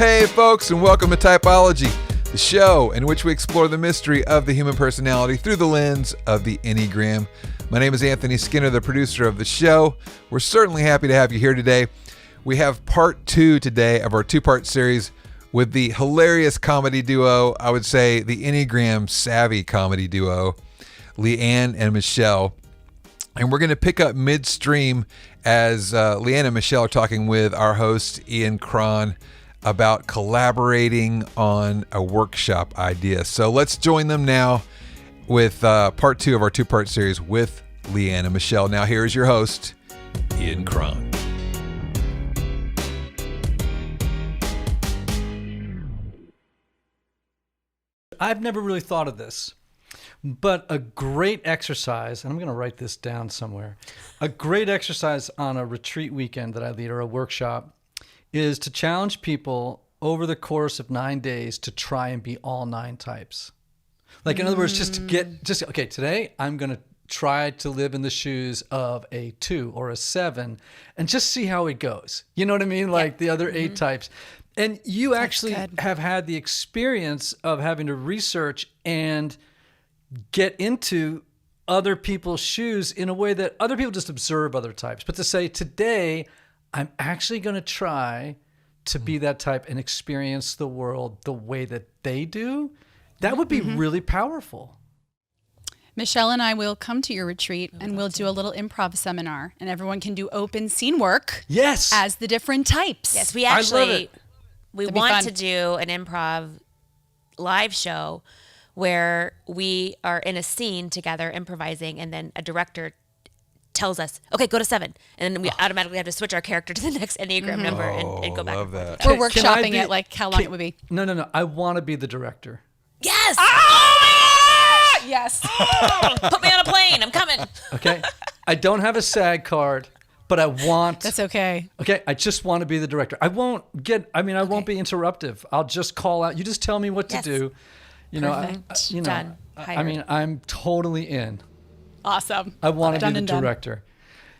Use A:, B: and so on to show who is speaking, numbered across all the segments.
A: Hey folks, and welcome to Typology, the show in which we explore the mystery of the human personality through the lens of the Enneagram. My name is Anthony Skinner, the producer of the show. We're certainly happy to have you here today. We have part 2 today of our 2-part series with the hilarious comedy duo, I would say the Enneagram savvy comedy duo, Leeann and Michelle. And we're going to pick up midstream as Leeann and Michelle are talking with our host, Cron, about collaborating on a workshop idea. So let's join them now with part 2 of our 2-part series with Leeann and Michelle. Now here's your host, Cron.
B: I've never really thought of this, but a great exercise, and I'm going to write this down somewhere, a great exercise on a retreat weekend that I lead or a workshop is to challenge people over the course of 9 days to try and be all 9 types. Like, in other words, okay, today I'm going to try to live in the shoes of a 2 or a 7 and just see how it goes. You know what I mean? Like the other 8 types. And you actually have had the experience of having to research and get into other people's shoes in a way that other people just observe other types. But to say, today, I'm actually going to try to be that type and experience the world the way that they do, that would be really powerful.
C: Michelle and I will come to your retreat and we'll do a little improv seminar, and everyone can do open scene work.
B: Yes.
C: As the different types.
D: Yes, we actually, we
C: It'd be
D: want
C: fun.
D: to do an improv live show where we are in a scene together improvising, and then a director tells us, okay, go to 7. And then we automatically have to switch our character to the next Enneagram number and go back.
A: Love that.
C: We're workshopping it, like how long it would be.
B: No. I want to be the director.
D: Yes!
C: Yes.
D: Put me on a plane. I'm coming.
B: Okay. I don't have a SAG card, but I want.
C: That's okay.
B: Okay. I just want to be the director. I won't be interruptive. I'll just call out. You just tell me what to do.
D: Perfect. Done.
B: I'm totally in.
C: Awesome.
B: I want to be the
C: Done.
B: director.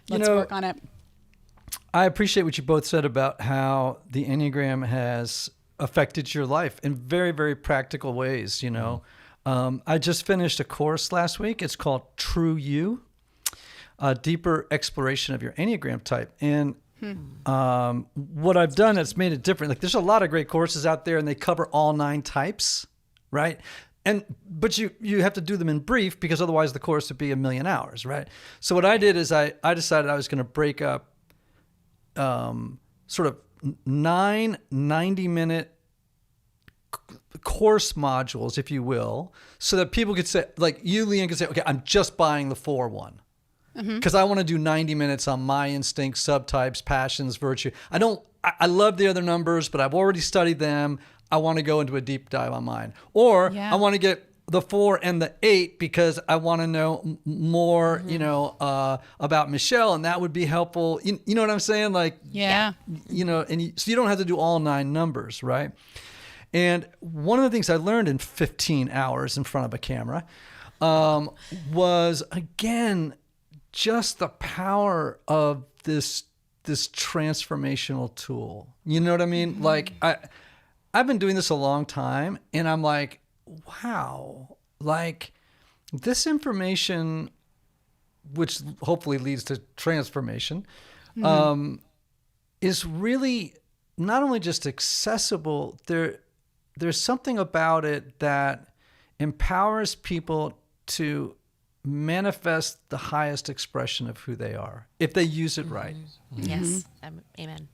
C: Let's work on it.
B: I appreciate what you both said about how the Enneagram has affected your life in very, very practical ways, I just finished a course last week. It's called True You, a deeper exploration of your Enneagram type. And what I've done that's made it different, like there's a lot of great courses out there and they cover all 9 types, right? But you have to do them in brief because otherwise the course would be 1,000,000 hours, right? So what I did is I decided I was going to break up sort of 9 90-minute course modules, if you will, so that people could say, like you, Leeann, could say, okay, I'm just buying the 4 one. Because I want to do 90 minutes on my instincts, subtypes, passions, virtue. I love the other numbers, but I've already studied them. I want to go into a deep dive on mine. Or I want to get the 4 and the 8 because I want to know more, about Michelle, and that would be helpful. You know what I'm saying? Like, so you don't have to do all 9 numbers, right? And one of the things I learned in 15 hours in front of a camera was, again, just the power of this transformational tool. You know what I mean? Like, I've been doing this a long time, and I'm like, wow, like this information, which hopefully leads to transformation, is really not only just accessible, there's something about it that empowers people to manifest the highest expression of who they are if they use it right.
D: Yes. Amen.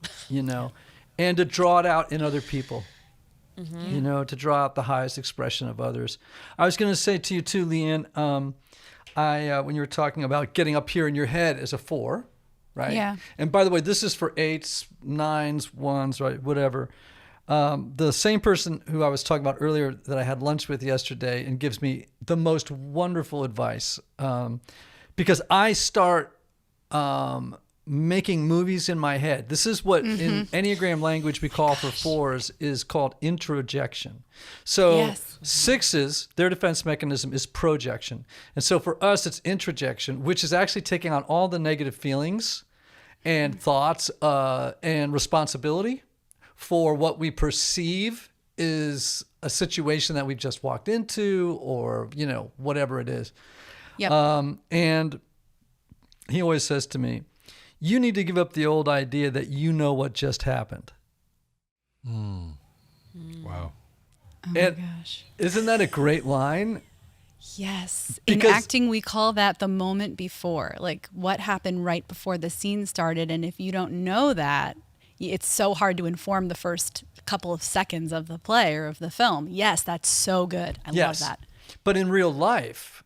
B: And to draw it out in other people. To draw out the highest expression of others. I was going to say to you too, Leeann, when you were talking about getting up here in your head as a 4, right?
C: Yeah.
B: And by the way, this is for 8s, 9s, 1s, right? Whatever. The same person who I was talking about earlier that I had lunch with yesterday and gives me the most wonderful advice, because I start making movies in my head. This is what in Enneagram language we call for 4s is called introjection. So 6s, their defense mechanism is projection. And so for us, it's introjection, which is actually taking on all the negative feelings and thoughts and responsibility for what we perceive is a situation that we've just walked into, or, you know, whatever it is.
C: Yep.
B: And he always says to me, you need to give up the old idea that you know what just happened.
A: Wow.
C: Oh my gosh.
B: Isn't that a great line?
C: Yes.
B: Because-
C: In acting, we call that the moment before, like what happened right before the scene started. And if you don't know that, it's so hard to inform the first couple of seconds of the play or of the film. Yes, that's so good. I love that.
B: But in real life,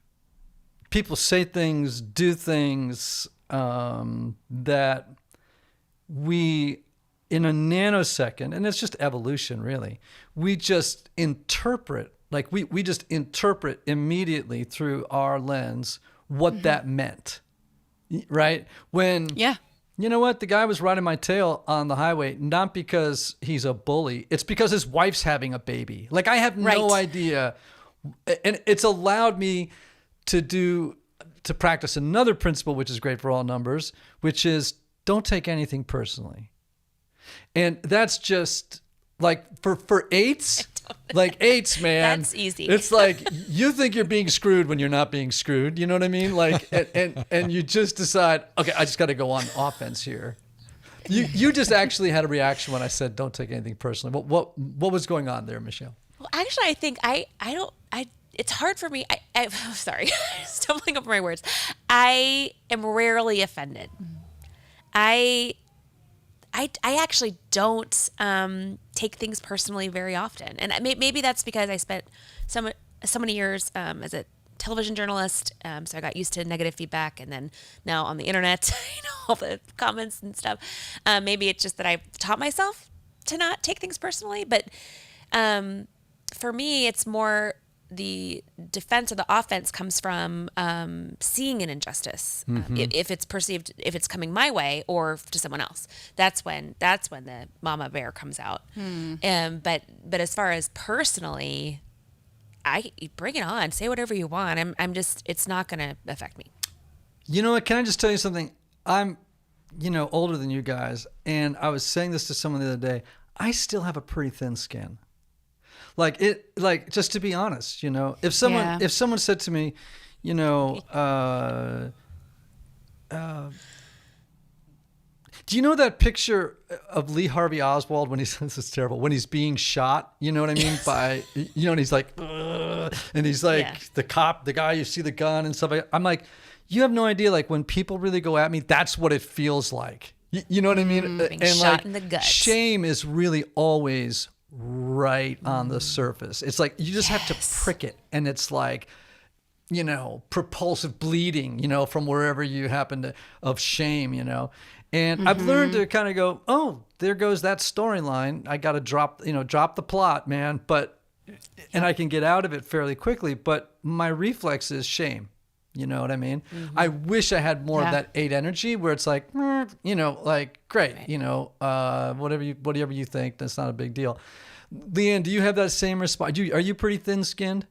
B: people say things, do things that we, in a nanosecond, and it's just evolution, really, we just interpret, like we just interpret immediately through our lens what that meant, right? When, you know what, the guy was riding my tail on the highway, not because he's a bully, it's because his wife's having a baby. Like, I have no idea. And it's allowed me to practice another principle, which is great for all numbers, which is don't take anything personally. And that's just like for eights, like eights, man.
D: That's easy.
B: It's like you think you're being screwed when you're not being screwed. You know what I mean? Like, and you just decide, okay, I just got to go on offense here. You just actually had a reaction when I said don't take anything personally. What was going on there, Michelle?
D: Well, actually, I think it's hard for me. I'm sorry, stumbling over my words. I am rarely offended. I actually don't take things personally very often, and maybe that's because I spent so many years as a television journalist, so I got used to negative feedback, and then now on the internet, all the comments and stuff. Maybe it's just that I've taught myself to not take things personally, but for me, it's more the defense or the offense comes from seeing an injustice. If it's perceived, if it's coming my way or to someone else, that's when the mama bear comes out. But as far as personally, I bring it on, say whatever you want. I'm just, it's not going to affect me.
B: You know what? Can I just tell you something? I'm, older than you guys, and I was saying this to someone the other day. I still have a pretty thin skin. Just to be honest, if someone said to me, do you know that picture of Lee Harvey Oswald when he's, this is terrible, when he's being shot, you know what I mean? By, and he's like, ugh, and he's like the cop, the guy, you see the gun and stuff. I'm like, you have no idea. Like when people really go at me, that's what it feels like. You know what I mean?
D: Being shot in the guts.
B: Shame is really always right on the surface. It's like you just have to prick it, and it's like, propulsive bleeding, from wherever you happen to, of shame, And I've learned to kind of go, oh, there goes that storyline. I got to drop the plot, man. And I can get out of it fairly quickly. But my reflex is shame. You know what I mean? I wish I had more of that 8 energy where it's like, like, great, right. Whatever you think, that's not a big deal. Leeann, do you have that same response? Are you pretty thin-skinned?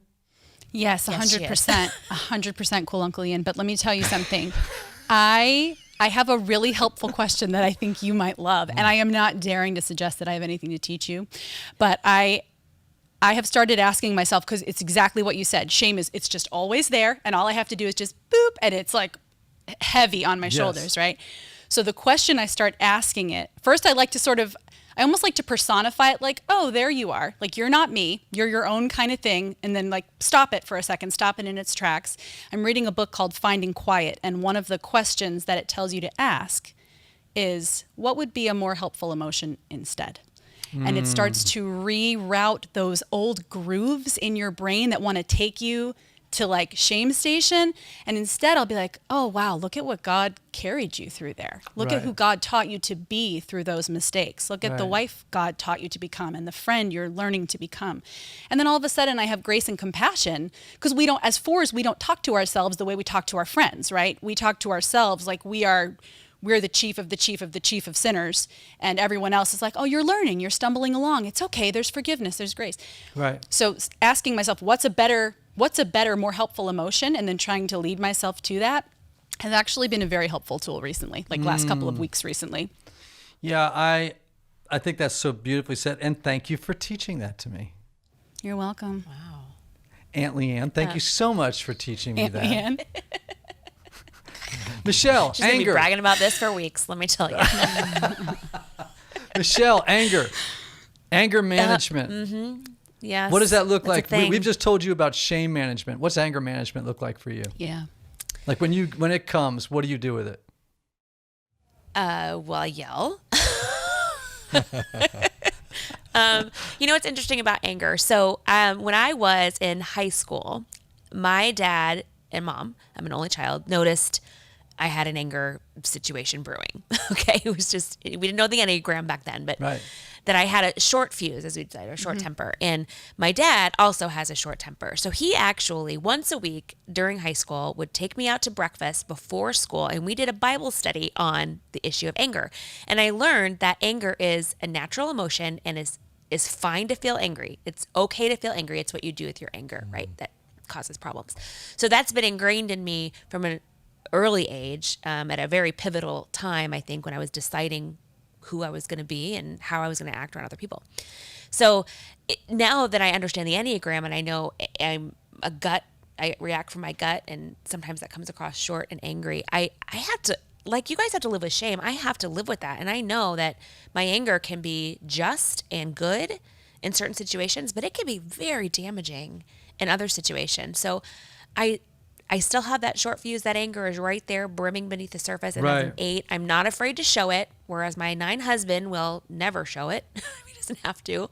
C: Yes, 100%. 100% cool, Uncle Ian. But let me tell you something. I have a really helpful question that I think you might love. And I am not daring to suggest that I have anything to teach you. But I have started asking myself, because it's exactly what you said. Shame it's just always there. And all I have to do is just boop. And it's like heavy on my shoulders, right? So the question I start asking it, first I almost like to personify it like, oh, there you are. Like, you're not me. You're your own kind of thing. And then like, stop it for a second, stop it in its tracks. I'm reading a book called Finding Quiet. And one of the questions that it tells you to ask is, what would be a more helpful emotion instead? And it starts to reroute those old grooves in your brain that want to take you to like shame station. And instead I'll be like, oh, wow, look at what God carried you through there. Look at who God taught you to be through those mistakes. Look at the wife God taught you to become and the friend you're learning to become. And then all of a sudden I have grace and compassion, because as fours, we don't talk to ourselves the way we talk to our friends, right? We talk to ourselves like we're the chief of the chief of the chief of sinners, and everyone else is like, oh, you're learning, you're stumbling along. It's okay. There's forgiveness. There's grace. Right. So asking myself, what's a better, more helpful emotion, and then trying to lead myself to that has actually been a very helpful tool recently, like last couple of weeks recently.
B: Yeah, I think that's so beautifully said. And thank you for teaching that to me.
C: You're welcome.
D: Wow.
B: Aunt Leeann, thank you so much for teaching me
C: Aunt
B: that.
C: Leeann.
B: Michelle,
D: She's gonna be
B: anger.
D: bragging about this for weeks, let me tell you.
B: Michelle, anger. Anger management.
D: Yes.
B: What does that look
D: that's a
B: like?
D: thing.
B: We've just told you about shame management. What's anger management look like for you?
C: Yeah.
B: Like when it comes, what do you do with it?
D: Well, I yell. What's interesting about anger? So when I was in high school, my dad and mom, I'm an only child, noticed I had an anger situation brewing. Okay. It was just, we didn't know the Enneagram back then, but
B: Right.
D: that I had a short fuse, as we'd say, or short temper. And my dad also has a short temper. So he actually, once a week during high school, would take me out to breakfast before school, and we did a Bible study on the issue of anger. And I learned that anger is a natural emotion and is fine to feel angry. It's okay to feel angry. It's what you do with your anger, right? That causes problems. So that's been ingrained in me from an early age, at a very pivotal time, I think, when I was deciding who I was going to be and how I was going to act around other people. So now that I understand the Enneagram and I know I react from my gut, and sometimes that comes across short and angry, I have to, like you guys have to live with shame, I have to live with that. And I know that my anger can be just and good in certain situations, but it can be very damaging in other situations. So I still have that short fuse. That anger is right there brimming beneath the surface. And as an 8, I'm not afraid to show it, whereas my 9 husband will never show it. He doesn't have to.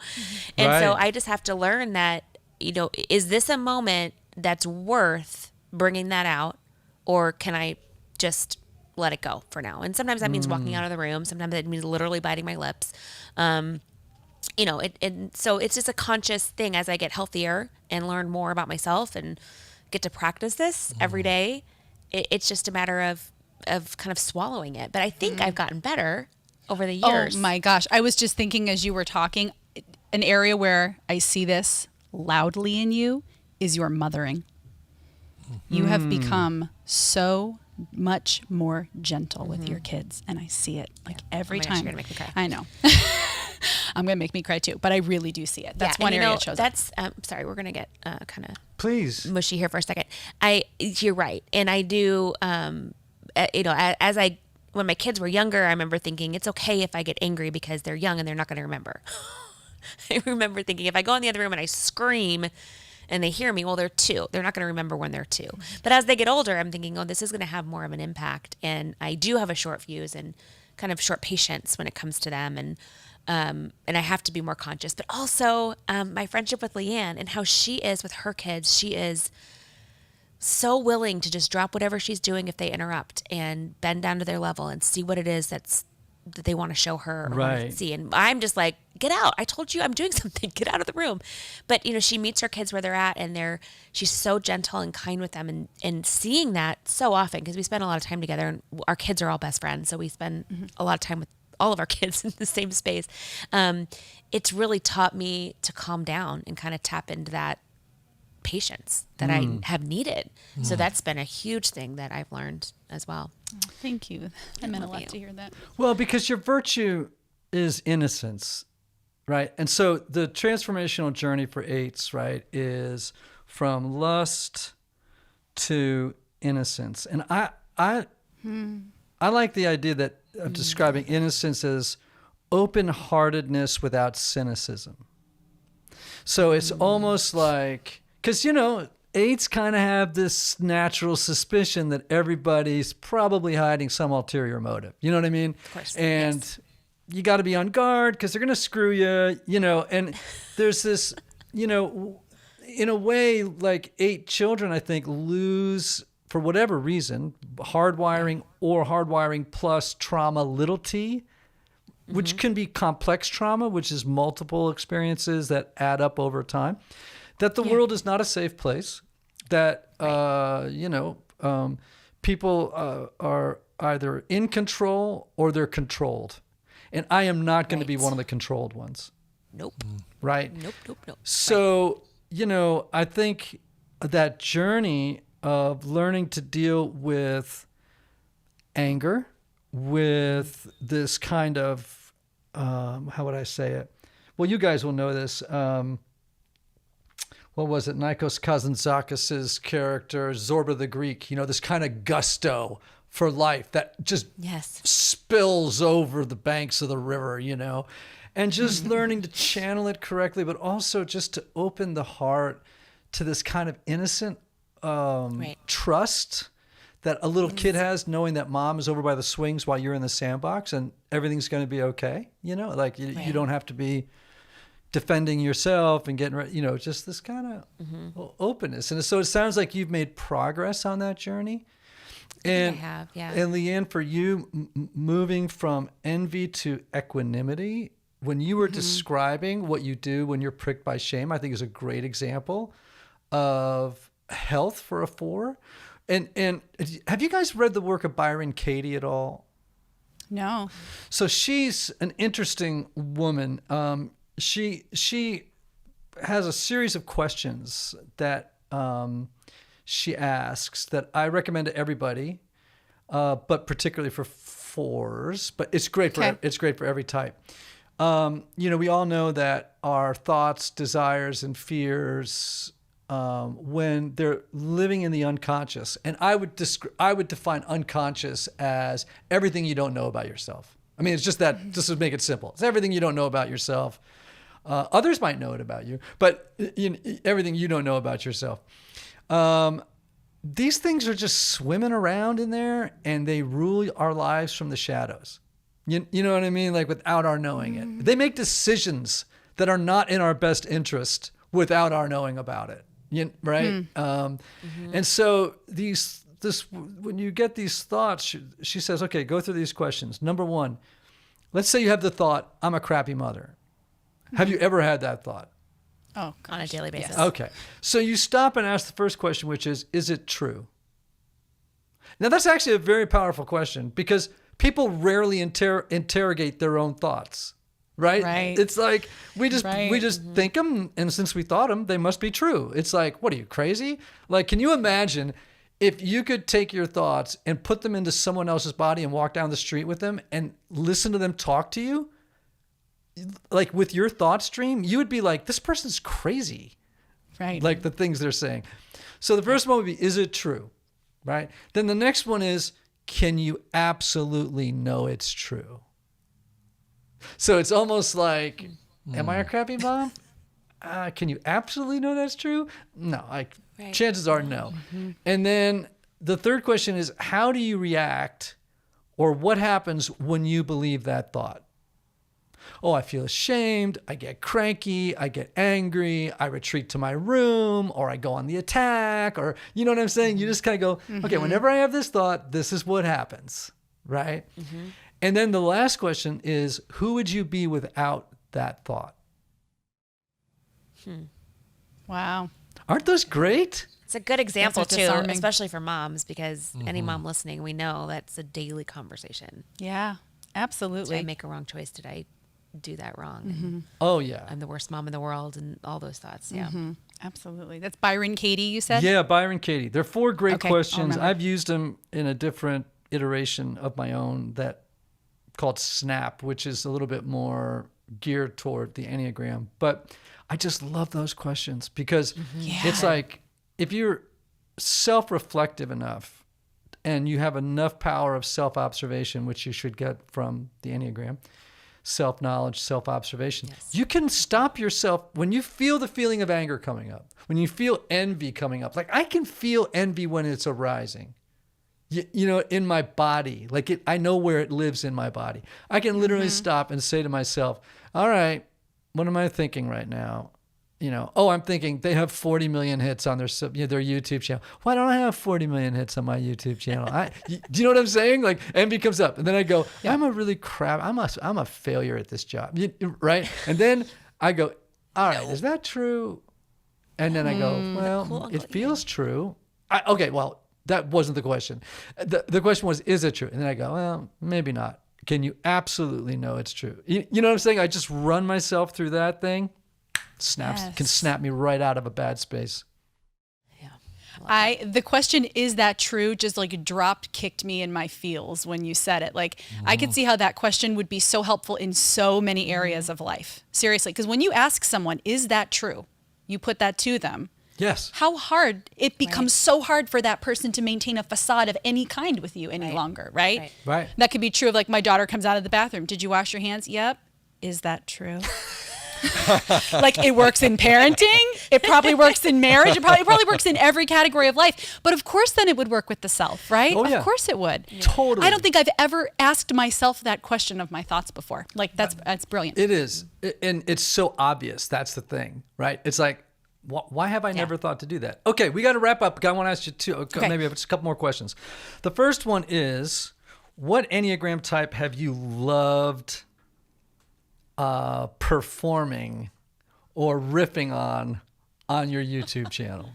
D: And so I just have to learn that, is this a moment that's worth bringing that out, or can I just let it go for now? And sometimes that means walking out of the room. Sometimes it means literally biting my lips. And so it's just a conscious thing as I get healthier and learn more about myself and get to practice this every day. It's just a matter of kind of swallowing it. But I think I've gotten better over the years.
C: Oh my gosh. I was just thinking as you were talking, an area where I see this loudly in you is your mothering. You have become so much more gentle with your kids, and I see it every
D: Oh my
C: time.
D: gosh, you're gonna make me cry.
C: I know. I'm going to make me cry too, but I really do see it. That's one area it shows up.
D: That's, sorry, we're going to get kind of
B: Please.
D: mushy here for a second. You're right. And I do, when my kids were younger, I remember thinking it's okay if I get angry because they're young and they're not going to remember. I remember thinking if I go in the other room and I scream and they hear me, well, they're 2. They're not going to remember when they're 2. But as they get older, I'm thinking, this is going to have more of an impact. And I do have a short fuse and kind of short patience when it comes to them. And I have to be more conscious. But also my friendship with Leeann and how she is with her kids, she is so willing to just drop whatever she's doing if they interrupt and bend down to their level and see what it is that they want to show her or want to see. And I'm just like, get out. I told you I'm doing something. Get out of the room. But, she meets her kids where they're at, and she's so gentle and kind with them, and seeing that so often, because we spend a lot of time together and our kids are all best friends. So we spend a lot of time with all of our kids in the same space. It's really taught me to calm down and kind of tap into that patience that I have needed. So that's been a huge thing that I've learned as well.
C: Thank you. That meant a lot to hear that.
B: Well, because your virtue is innocence, right? And so the transformational journey for 8s, right, is from lust to innocence. And I like the idea that of describing innocence as open-heartedness without cynicism. So it's almost like, because, 8s kind of have this natural suspicion that everybody's probably hiding some ulterior motive. You know what I mean?
D: Of course.
B: And
D: yes.
B: You got to be on guard because they're going to screw you, and there's this, in a way, like 8 children, I think, lose, for whatever reason, hardwiring or hardwiring plus trauma, little t, which can be complex trauma, which is multiple experiences that add up over time. That the world is not a safe place, that, people are either in control or they're controlled. And I am not going to be one of the controlled ones.
D: Nope.
B: Right?
D: Nope.
B: So, I think that journey of learning to deal with anger, with this kind of how would I say it? Well, you guys will know this. What was it? Nikos Kazantzakis' character, Zorba the Greek, this kind of gusto for life that just spills over the banks of the river, and just learning to channel it correctly, but also just to open the heart to this kind of innocent trust that a little kid has, knowing that mom is over by the swings while you're in the sandbox and everything's going to be okay. You don't have to be defending yourself and getting ready, just this kind of openness. And so it sounds like you've made progress on that journey. And
D: I have, yeah.
B: And Leeann, for you, moving from envy to equanimity, when you were describing what you do when you're pricked by shame, I think is a great example of health for a 4. And have you guys read the work of Byron Katie at all?
C: No.
B: So she's an interesting woman. She has a series of questions that she asks that I recommend to everybody, but particularly for 4s. But it's great for every type. We all know that our thoughts, desires, and fears, when they're living in the unconscious, and I would define unconscious as everything you don't know about yourself. I mean, it's just that, just to make it simple. It's everything you don't know about yourself. Others might know it about you, but everything you don't know about yourself. These things are just swimming around in there, and they rule our lives from the shadows. You know what I mean? Like, without our knowing it. They make decisions that are not in our best interest without our knowing about it. Right? And so when you get these thoughts, she says, okay, go through these questions. Number 1, let's say you have the thought, I'm a crappy mother. Have you ever had that thought?
C: Oh, gosh.
D: On a daily basis.
C: Yes.
B: Okay. So you stop and ask the first question, which is it true? Now, that's actually a very powerful question, because people rarely interrogate their own thoughts, right?
C: Right.
B: It's like we just think them, and since we thought them, they must be true. It's like, what are you, crazy? Like, can you imagine if you could take your thoughts and put them into someone else's body and walk down the street with them and listen to them talk to you? Like, with your thought stream, you would be like, this person's crazy.
C: Right.
B: Like the things they're saying. So the first one would be, is it true? Right? Then the next one is, can you absolutely know it's true? So it's almost like, am I a crappy mom? Can you absolutely know that's true? No, chances are no. And then the third question is, how do you react, or what happens when you believe that thought? Oh, I feel ashamed, I get cranky, I get angry, I retreat to my room, or I go on the attack, or, you know what I'm saying? You just kind of go, okay, whenever I have this thought, this is what happens, right? And then the last question is, who would you be without that thought?
C: Wow.
B: Aren't those great?
D: It's a good example too,
C: disarming.
D: especially for moms, because any mom listening, we know that's a daily conversation.
C: Yeah, absolutely.
D: Did I make a wrong choice? Did I do that wrong? And
B: Oh, yeah.
D: I'm the worst mom in the world, and all those thoughts. Yeah.
C: Absolutely. That's Byron Katie, you said?
B: Yeah, Byron Katie. They're 4 great
C: Okay, I'll
B: questions.
C: remember.
B: I've used them in a different iteration of my own that called Snap, which is a little bit more geared toward the Enneagram. But I just love those questions because it's like, if you're self-reflective enough and you have enough power of self-observation, which you should get from the Enneagram, self-knowledge, self-observation, you can stop yourself when you feel the feeling of anger coming up, when you feel envy coming up. Like, I can feel envy when it's arising, you know, in my body. Like, I know where it lives in my body. I can literally stop and say to myself, all right, what am I thinking right now? You know, I'm thinking they have 40 million hits on their YouTube channel. Why don't I have 40 million hits on my YouTube channel? Do you know what I'm saying? Like, envy comes up, and then I go, I'm a failure at this job, right? And then I go, all right, is that true? And then I go, well, it feels true. Okay, well, that wasn't the question. The question was, is it true? And then I go, well, maybe not. Can you absolutely know it's true? You know what I'm saying? I just run myself through that thing. Can snap me right out of a bad space.
D: Yeah.
C: The question, is that true, just like kicked me in my feels when you said it. Like I could see how that question would be so helpful in so many areas of life. Seriously, because when you ask someone, is that true? You put that to them.
B: Yes.
C: How hard it becomes so hard for that person to maintain a facade of any kind with you any longer, right?
B: Right.
C: That could be true of like my daughter comes out of the bathroom. Did you wash your hands? Yep. Is that true? Like it works in parenting. It probably works in marriage. It probably works in every category of life. But of course, then it would work with the self, right?
B: Oh, yeah.
C: Of course it would.
B: Totally.
C: I don't think I've ever asked myself that question of my thoughts before. Like that's brilliant.
B: It is. And it's so obvious. That's the thing, right? It's like, why have I never thought to do that? Okay, we got to wrap up. I want to ask you two, maybe just a couple more questions. The first one is, what Enneagram type have you loved performing or riffing on your YouTube channel?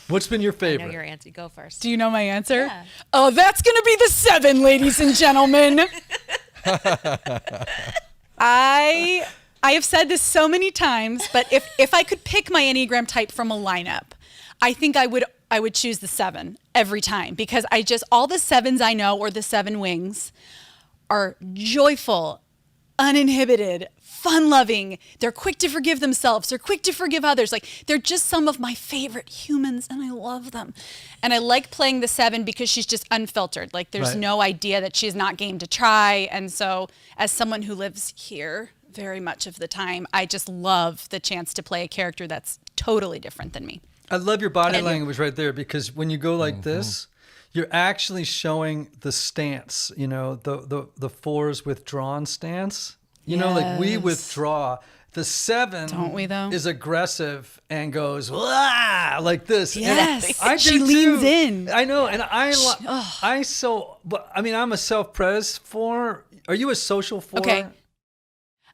B: What's been your favorite?
D: I know your answer. Go first.
C: Do you know my answer?
D: Yeah.
C: Oh, that's going to be the 7, ladies and gentlemen. I have said this so many times, but if I could pick my Enneagram type from a lineup, I think I would choose the 7 every time, because all the 7s I know, or the 7 wings, are joyful, uninhibited, fun-loving. They're quick to forgive themselves. They're quick to forgive others. Like, they're just some of my favorite humans, and I love them. And I like playing the 7 because she's just unfiltered. Like, there's no idea that she's not game to try. And so, as someone who lives here very much of the time, I just love the chance to play a character that's totally different than me.
B: I love your body language right there, because when you go like this, you're actually showing the stance, the 4's withdrawn stance. Like we withdraw. The 7
C: Don't we, though?
B: is aggressive and goes like this.
C: Yes,
B: I
C: she
B: do
C: leans
B: too.
C: in.
B: I know, and I'm a self-pres 4. Are you a social 4?
C: Okay.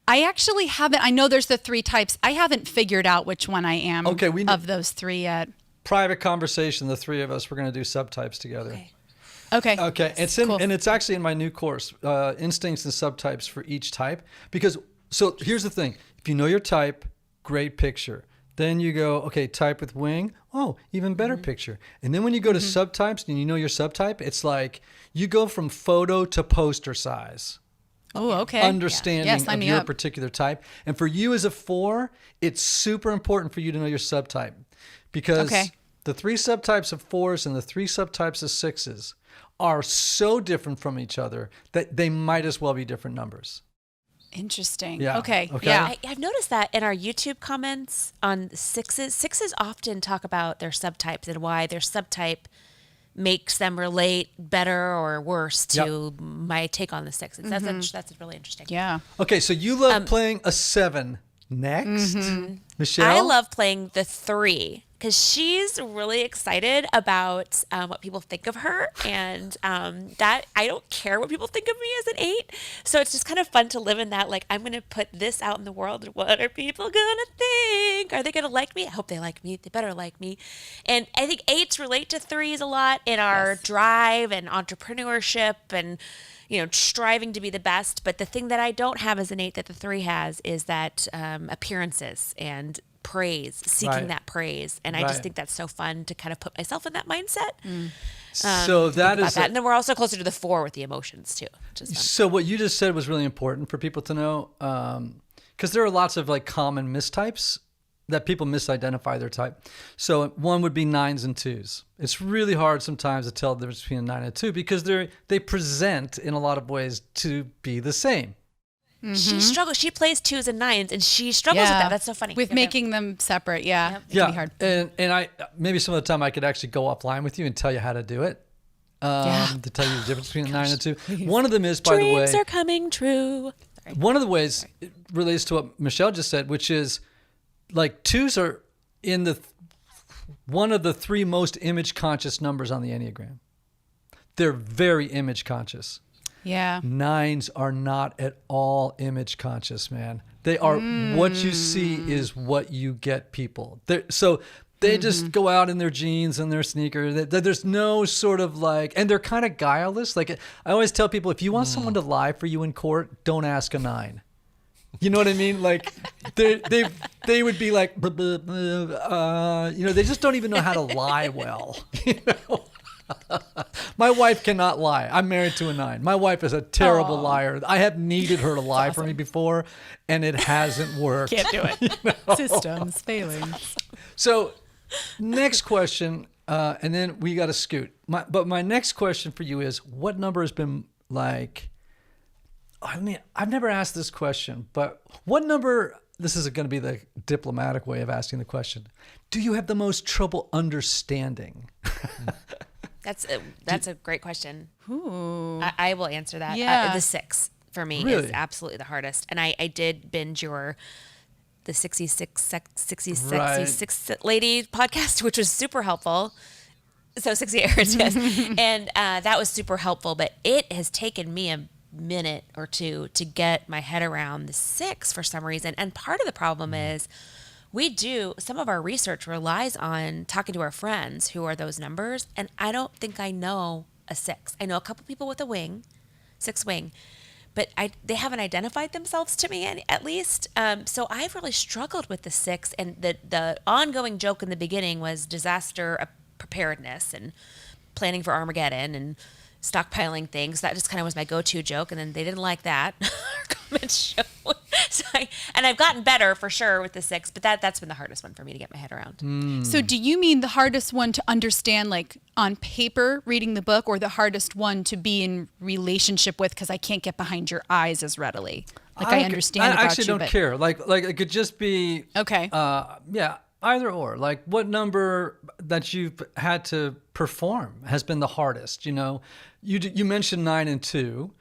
C: I actually haven't. I know there's the 3 types. I haven't figured out which one I am of those 3 yet.
B: Private conversation, the 3 of us, we're going to do subtypes together.
C: Okay.
B: It's
C: cool.
B: And it's actually in my new course, instincts and subtypes for each type. Because, so here's the thing. If you know your type, great picture. Then you go, okay, type with wing. Oh, even better picture. And then when you go to subtypes and you know your subtype, it's like you go from photo to poster size.
C: Oh, okay.
B: Understanding of your particular type. And for you as a 4, it's super important for you to know your subtype, because the 3 subtypes of 4s and the 3 subtypes of 6s are so different from each other that they might as well be different numbers.
C: Interesting.
B: Yeah.
C: Okay.
B: Yeah.
D: I've noticed that in our YouTube comments on 6s, 6s often talk about their subtypes and why their subtype makes them relate better or worse to my take on the 6s. That's really interesting.
C: Yeah.
B: Okay, so you love playing a 7. Next, Michelle?
D: I love playing the 3 because she's really excited about what people think of her, and that I don't care what people think of me as an 8. So it's just kind of fun to live in that, like, I'm going to put this out in the world. What are people going to think? Are they going to like me? I hope they like me. They better like me. And I think 8s relate to 3s a lot in our drive and entrepreneurship and, striving to be the best. But the thing that I don't have as an 8 that the 3 has is that appearances and praise, seeking that praise. And I just think that's so fun to kind of put myself in that mindset.
B: So that is
D: and then we're also closer to the 4 with the emotions too, which is fun.
B: So what you just said was really important for people to know, because there are lots of like common mistypes that people misidentify their type. So one would be 9s and 2s. It's really hard sometimes to tell the difference between a 9 and a 2 because they present in a lot of ways to be the same.
D: She struggles. She plays 2s and 9s, and she struggles with that. That's so funny.
C: With making them separate, it can be hard.
B: And I maybe some of the time I could actually go offline with you and tell you how to do it. To tell you the difference between a 9 and a 2.
C: Please.
B: One of them is, by the way,
D: dreams are coming true. Sorry.
B: One of the ways it relates to what Michelle just said, which is like 2s are in one of the 3 most image conscious numbers on the Enneagram. They're very image conscious.
C: Yeah.
B: 9s are not at all image conscious, man. They are what you see is what you get people. They just go out in their jeans and their sneakers. There's no sort of like, and they're kind of guileless. Like I always tell people, if you want someone to lie for you in court, don't ask a 9. You know what I mean? Like they would be like, they just don't even know how to lie well. My wife cannot lie. I'm married to a 9. My wife is a terrible liar. I have needed her to lie for me before, and it hasn't worked.
C: Can't do it. Systems failing.
B: So, next question, and then we got to scoot. But my next question for you is, what number has been like? I mean, I've never asked this question, but what number? This is going to be the diplomatic way of asking the question. Do you have the most trouble understanding?
D: That's a great question.
C: Ooh.
D: I will answer that.
C: Yeah.
D: The 6 for me
B: Really?
D: is absolutely the hardest. And I did binge the 66 lady podcast, which was super helpful. So 60 hours, yes. And that was super helpful. But it has taken me a minute or two to get my head around the 6 for some reason. And part of the problem is some of our research relies on talking to our friends who are those numbers. And I don't think I know a 6. I know a couple people with a 6 wing, but they haven't identified themselves to me at least. So I've really struggled with the 6. And the ongoing joke in the beginning was disaster preparedness and planning for Armageddon and stockpiling things. That just kind of was my go-to joke. And then they didn't like that comment show. And I've gotten better for sure with the 6, but that's been the hardest one for me to get my head around.
C: So do you mean the hardest one to understand, like on paper, reading the book, or the hardest one to be in relationship with because I can't get behind your eyes as readily? Like I understand
B: I
C: about
B: actually
C: you,
B: don't
C: but...
B: care. Like it could just be
C: Okay.
B: Yeah, either or. Like what number that you've had to perform has been the hardest? You know, you mentioned 9 and 2.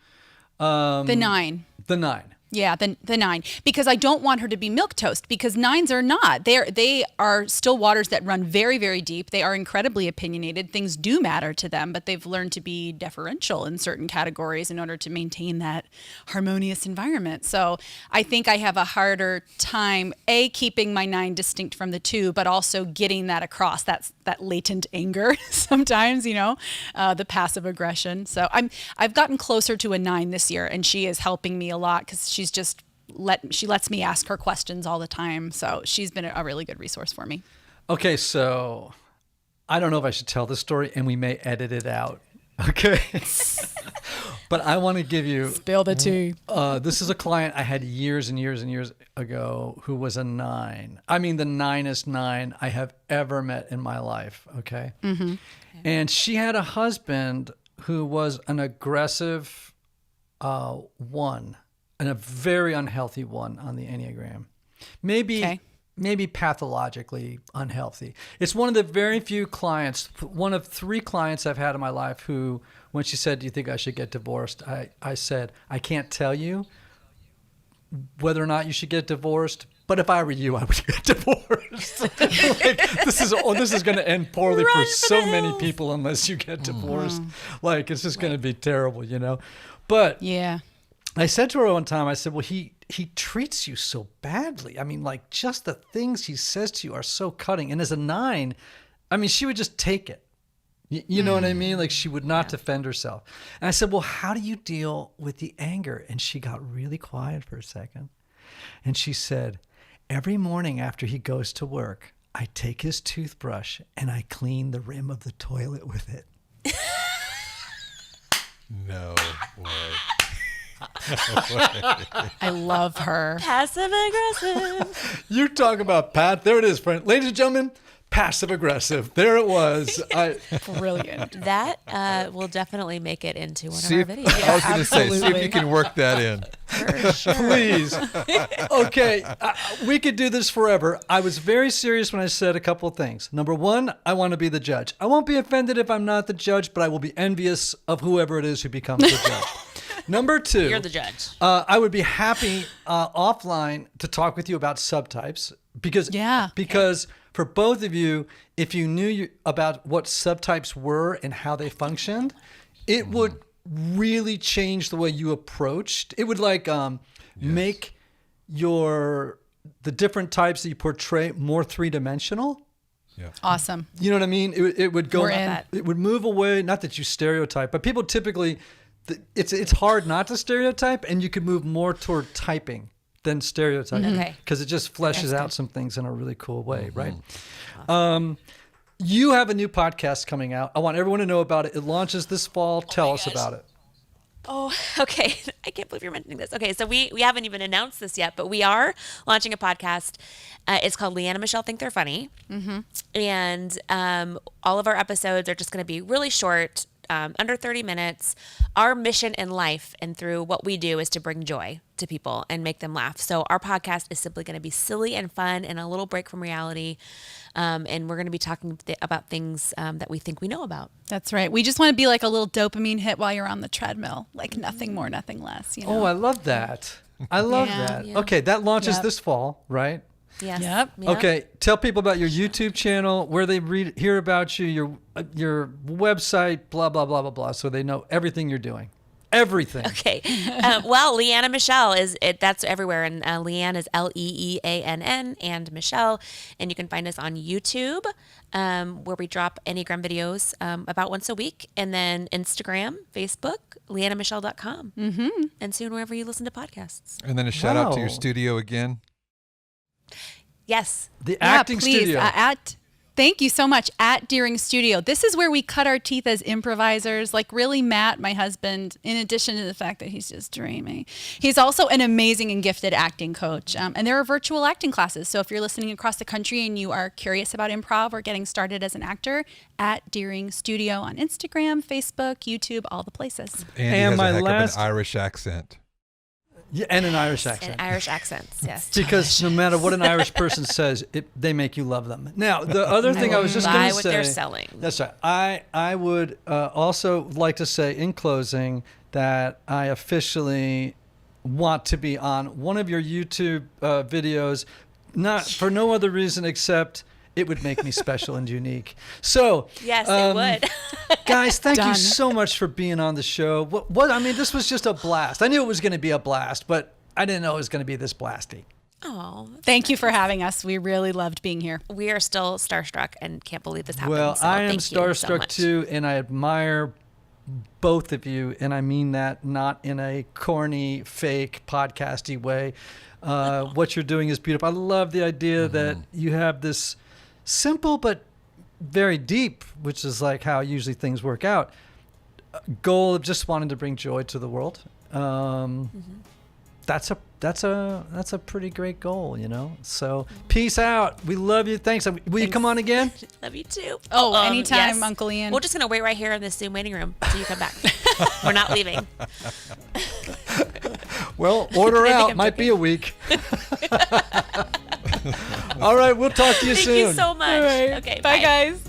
C: The 9.
B: The 9.
C: Yeah, the 9, because I don't want her to be milquetoast, because 9s are not. They are still waters that run very, very deep. They are incredibly opinionated. Things do matter to them, but they've learned to be deferential in certain categories in order to maintain that harmonious environment. So I think I have a harder time, keeping my 9 distinct from the 2, but also getting that across, that latent anger sometimes, the passive aggression. So I've gotten closer to a 9 this year, and she is helping me a lot because she's just she lets me ask her questions all the time. So she's been a really good resource for me.
B: Okay, so I don't know if I should tell this story, and we may edit it out. Okay. But I want to give you...
C: Spill the tea.
B: This is a client I had years and years and years ago who was a 9. I mean, the 9est 9 I have ever met in my life, okay? Mm-hmm. And she had a husband who was an aggressive 1, and a very unhealthy 1 on the Enneagram. Maybe pathologically unhealthy. It's one of the very few clients, one of 3 clients I've had in my life who, when she said, "Do you think I should get divorced?" I said, "I can't tell you whether or not you should get divorced, but if I were you, I would get divorced." This is going to end poorly for so many people unless you get divorced. Like, it's just going to be terrible, But
C: yeah.
B: I said to her one time, I said, well, he treats you so badly. I mean, like, just the things he says to you are so cutting. And as a 9, I mean, she would just take it. You know what I mean? Like, she would not defend herself. And I said, well, how do you deal with the anger? And she got really quiet for a second. And she said, every morning after he goes to work, I take his toothbrush and I clean the rim of the toilet with it.
A: No way.
C: I love her.
D: Passive aggressive.
B: You talk about Pat. There it is, friend. Ladies and gentlemen, passive aggressive. There it was.
C: Brilliant.
D: That will definitely make it into one of our videos.
A: I was going to say, see if you can work that in.
D: For sure.
B: Please. Okay, we could do this forever. I was very serious when I said a couple of things. Number 1, I want to be the judge. I won't be offended if I'm not the judge, but I will be envious of whoever it is who becomes the judge. Number 2,
D: You're the judge.
B: I would be happy offline to talk with you about subtypes because for both of you, if you knew about what subtypes were and how they functioned, it would really change the way you approached. It would make the different types that you portray more 3-dimensional.
A: Yeah.
C: Awesome.
B: You know what I mean? It would go.
C: We're in.
B: It would move away. Not that you stereotype, but people typically, it's hard not to stereotype, and you could move more toward typing than stereotype.
D: Okay.
B: Because it just fleshes
C: That's
B: out
C: good.
B: some things in a really cool way, right? You have a new podcast coming out. I want everyone to know about it. It launches this fall. Tell us about it.
D: Oh, okay. I can't believe you're mentioning this. Okay, so we haven't even announced this yet, but we are launching a podcast. It's called Leeann and Michelle Think They're Funny. And all of our episodes are just going to be really short, under 30 minutes. Our mission in life and through what we do is to bring joy to people and make them laugh. So our podcast is simply going to be silly and fun and a little break from reality. And we're going to be talking about things that we think we know about.
C: That's right. We just want to be like a little dopamine hit while you're on the treadmill, like nothing more, nothing less. You know?
B: Oh, I love that. I love that.
D: Yeah.
B: Okay, that launches
C: Yep.
B: this fall, right?
D: Yes.
C: Yep.
B: Okay, tell people about your YouTube channel, where they hear about you, your website, blah, blah, blah, blah, blah, so they know everything you're doing. Everything.
D: Okay. Well, Leeann and Michelle that's everywhere. And Leeann is Leeann and Michelle. And you can find us on YouTube, where we drop Enneagram videos about once a week. And then Instagram, Facebook, leeannandmichelle.com. And soon wherever you listen to podcasts.
A: And then a shout out to your
B: Wow.
A: studio again.
D: Yes.
B: The
C: Yeah,
B: acting
C: please,
B: studio.
C: Thank you so much. At Deering Studio. This is where we cut our teeth as improvisers. Like really, Matt, my husband, in addition to the fact that he's just dreamy, he's also an amazing and gifted acting coach. And there are virtual acting classes. So if you're listening across the country and you are curious about improv or getting started as an actor, at Deering Studio on Instagram, Facebook, YouTube, all the places.
A: Andy
B: And
A: has
B: my
A: a heck
B: last-
A: of an Irish accent.
B: Yeah, and an Irish accent.
D: And Irish accents. Yes.
B: Because no matter what an Irish person says, they make you love them. Now, the other thing I was just going
D: buy
B: to
D: what
B: say.
D: they're selling.
B: That's right. I would also like to say in closing that I officially want to be on one of your YouTube videos, not for no other reason except it would make me special and unique. So
D: Yes, it would.
B: guys, thank you
C: Done.
B: so much for being on the show. What I mean, this was just a blast. I knew it was going to be a blast, but I didn't know it was going to be this blasty.
D: Oh,
C: Thank you for having us. We really loved being here.
D: we are still starstruck and can't believe this happened.
B: Well,
D: so
B: I am
D: thank you so
B: starstruck
D: much.
B: too, and I admire both of you, and I mean that not in a corny, fake, podcasty way. What you're doing is beautiful. I love the idea that you have this simple but very deep, which is like how usually things work out, goal of just wanting to bring joy to the world. That's a pretty great goal, you know. So peace out. We love you. Thanks. Will you come on again?
D: Love you too.
C: Oh, anytime, Uncle Ian.
D: We're just going to wait right here in this Zoom waiting room until you come back. We're not leaving.
B: Well, order
D: I think
B: out.
D: I'm
B: Might be a week. All right, we'll talk to you
D: Thank
B: soon.
D: you so much.
C: All right.
D: Okay,
C: Bye, guys.